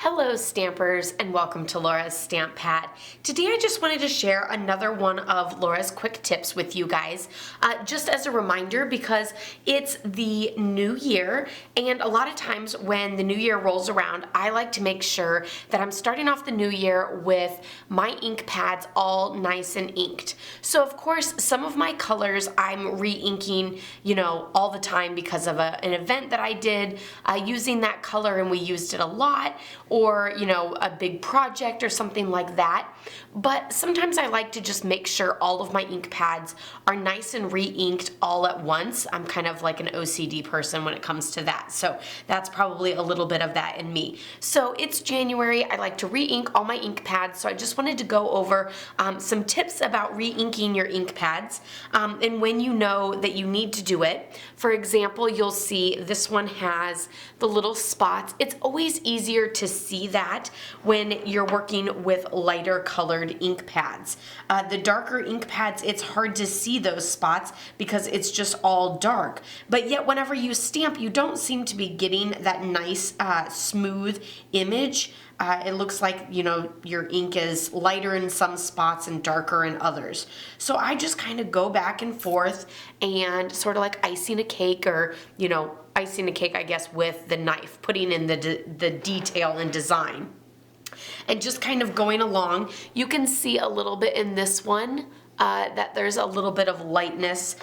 Hello Stampers, and welcome to Laura's Stamp Pad. Today I just wanted to share another one of Laura's quick tips with you guys, just as a reminder because it's the new year, and a lot of times when the new year rolls around I like to make sure that I'm starting off the new year with my ink pads all nice and inked. So of course some of my colors I'm re-inking, all the time because of an event that I did using that color, and we used it a lot, or a big project or something like that. But sometimes I like to just make sure all of my ink pads are nice and re-inked all at once. I'm kind of like an OCD person when it comes to that, so that's probably a little bit of that in me. So it's January, I like to re-ink all my ink pads, so I just wanted to go over some tips about re-inking your ink pads, and when you know that you need to do it. For example, you'll see this one has the little spots. It's always easier to see that when you're working with lighter colored ink pads. The darker ink pads, it's hard to see those spots because it's just all dark. But yet whenever you stamp, you don't seem to be getting that nice smooth image. It looks like, your ink is lighter in some spots and darker in others. So I just kind of go back and forth and sort of like icing a cake, or, icing a cake, I guess, with the knife, putting in the detail and design. And just kind of going along. You can see a little bit in this one that there's a little bit of lightness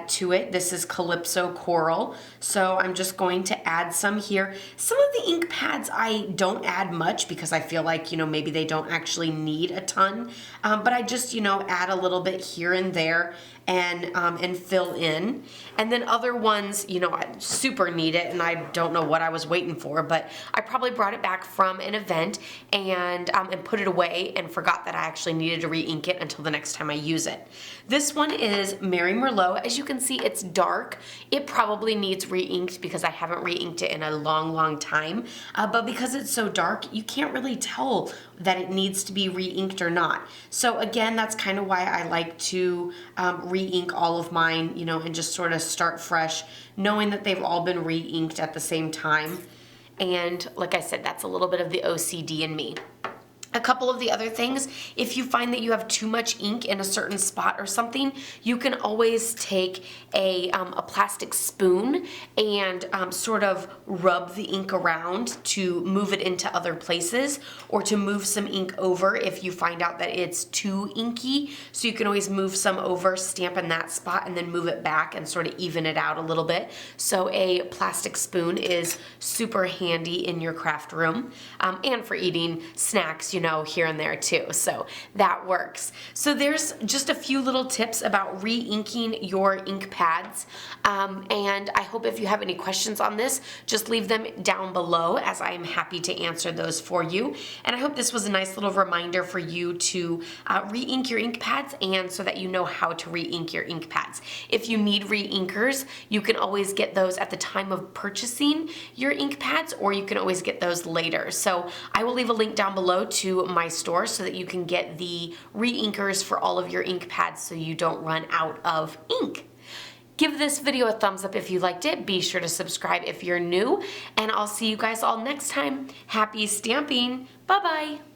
to it. This is Calypso Coral, so I'm just going to add some here. Some of the ink pads I don't add much because I feel like, maybe they don't actually need a ton, but I just, add a little bit here and there and fill in. And then other ones, I super need it, and I don't know what I was waiting for, but I probably brought it back from an event and put it away and forgot that I actually needed to re-ink it until the next time I use it. This one is Mary Merlot. As you can see, it's dark. It probably needs re-inked because I haven't re-inked it in a long time, but because it's so dark, you can't really tell that it needs to be re-inked or not. So again, that's kind of why I like to re-ink all of mine, and just sort of start fresh, knowing that they've all been re-inked at the same time. And like I said, that's a little bit of the OCD in me. A couple of the other things, if you find that you have too much ink in a certain spot or something, you can always take a plastic spoon and sort of rub the ink around to move it into other places, or to move some ink over if you find out that it's too inky. So you can always move some over, stamp in that spot, and then move it back and sort of even it out a little bit. So a plastic spoon is super handy in your craft room, and for eating snacks, here and there too. So that works. So there's just a few little tips about re-inking your ink pads. And I hope if you have any questions on this, just leave them down below, as I am happy to answer those for you. And I hope this was a nice little reminder for you to re-ink your ink pads, and so that you know how to re-ink your ink pads. If you need re-inkers, you can always get those at the time of purchasing your ink pads, or you can always get those later. So I will leave a link down below to my store so that you can get the re-inkers for all of your ink pads so you don't run out of ink. Give this video a thumbs up if you liked it. Be sure to subscribe if you're new, and I'll see you guys all next time. Happy stamping. Bye-bye.